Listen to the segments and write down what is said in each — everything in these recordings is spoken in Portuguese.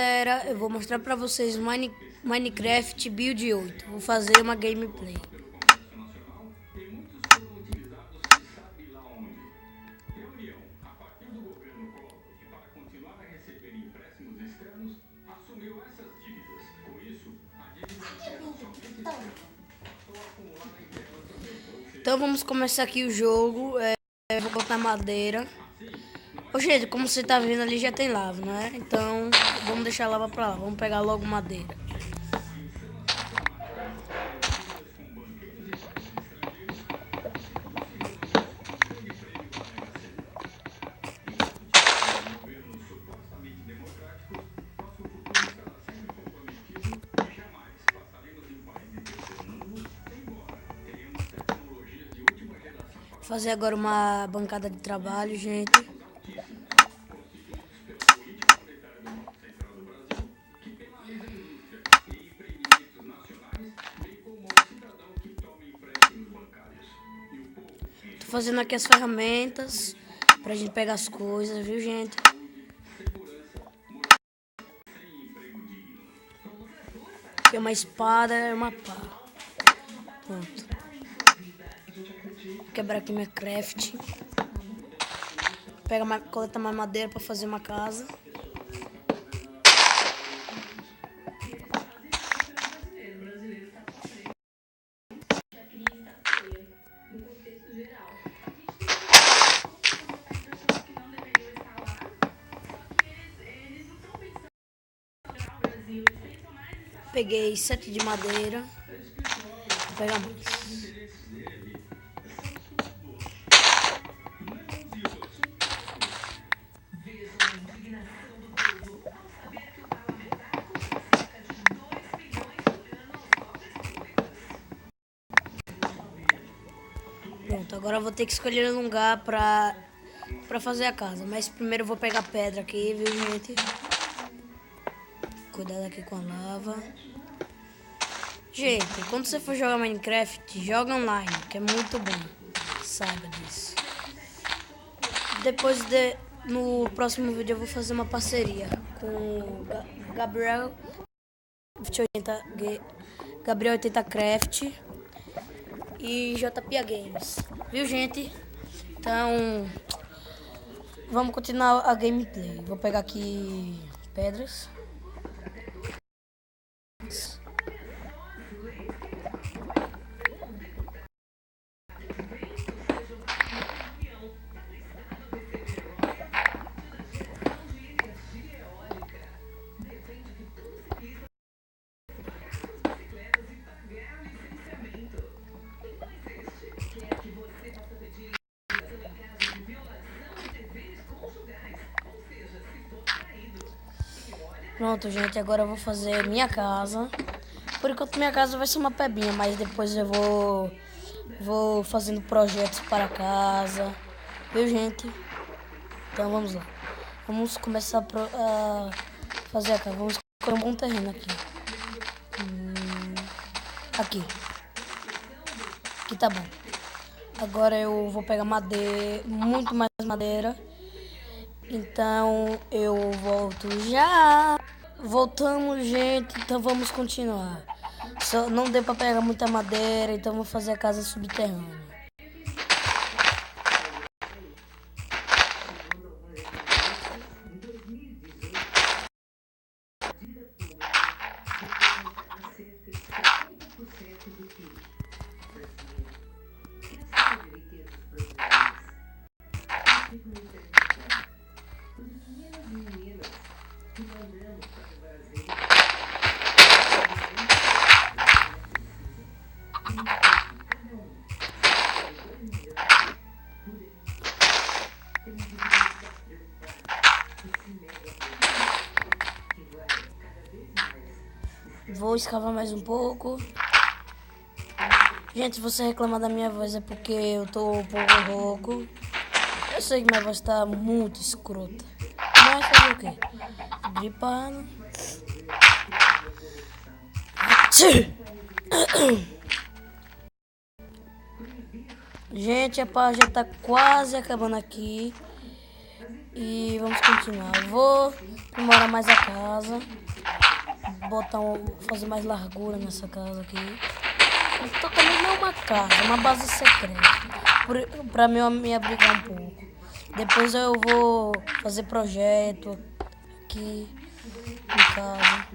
Galera, eu vou mostrar pra vocês Minecraft Build 8. Vou fazer uma gameplay. Então vamos começar aqui o jogo. Vou botar madeira. Ô, gente, como você tá vendo ali já tem lava, não é? Então vamos deixar a lava pra lá. Vamos pegar logo madeira. Vou fazer agora uma bancada de trabalho, gente. Tô fazendo aqui as ferramentas pra gente pegar as coisas, viu, gente? Aqui é uma espada e uma pá. Pronto. Vou quebrar aqui minha craft. Coleta mais madeira pra fazer uma casa. Peguei 7 de madeira. Vou pegar mais. Pronto, agora eu vou ter que escolher um lugar pra fazer a casa. Mas primeiro eu vou pegar pedra aqui, viu, gente? Cuidado aqui com a lava. Gente, quando você for jogar Minecraft, joga online, que é muito bom. Saiba disso. No próximo vídeo eu vou fazer uma parceria com o Gabriel 80 Craft e JP Games. Viu, gente? Então, vamos continuar a gameplay. Vou pegar aqui pedras. Pronto, gente, agora eu vou fazer minha casa. Por enquanto minha casa vai ser uma pebinha, mas depois eu vou fazendo projetos para a casa. Viu, gente? Então vamos lá. Vamos começar a fazer a casa. Vamos escolher um bom terreno aqui. Aqui. Aqui tá bom. Agora eu vou pegar madeira, muito mais madeira. Então eu volto já. Voltamos, gente. Então vamos continuar. Só não deu pra pegar muita madeira, então vou fazer a casa subterrânea. Vou escavar mais um pouco. Gente, se você reclamar da minha voz é porque eu tô um pouco rouco. Eu sei que minha voz tá muito escrota. Mas fazer o quê? Gripado. Gente, a pá já tá quase acabando aqui. E vamos continuar. aprimorar mais a casa, fazer mais largura nessa casa aqui. Então também não é uma casa, é uma base secreta, pra mim me abrigar um pouco. Depois eu vou fazer projeto aqui em casa,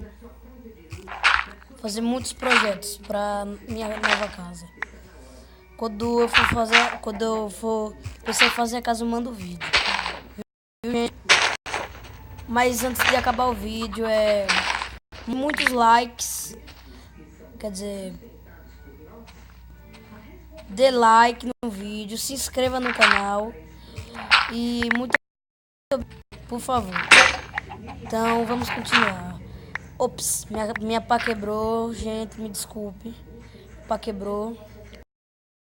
fazer muitos projetos pra minha nova casa. Quando eu for pensar em fazer a casa, eu mando vídeo. Mas antes de acabar o vídeo, muitos likes, quer dizer, dê like no vídeo, se inscreva no canal e muito por favor. Então vamos continuar. Ops, minha pá quebrou, gente, me desculpe. Pá quebrou.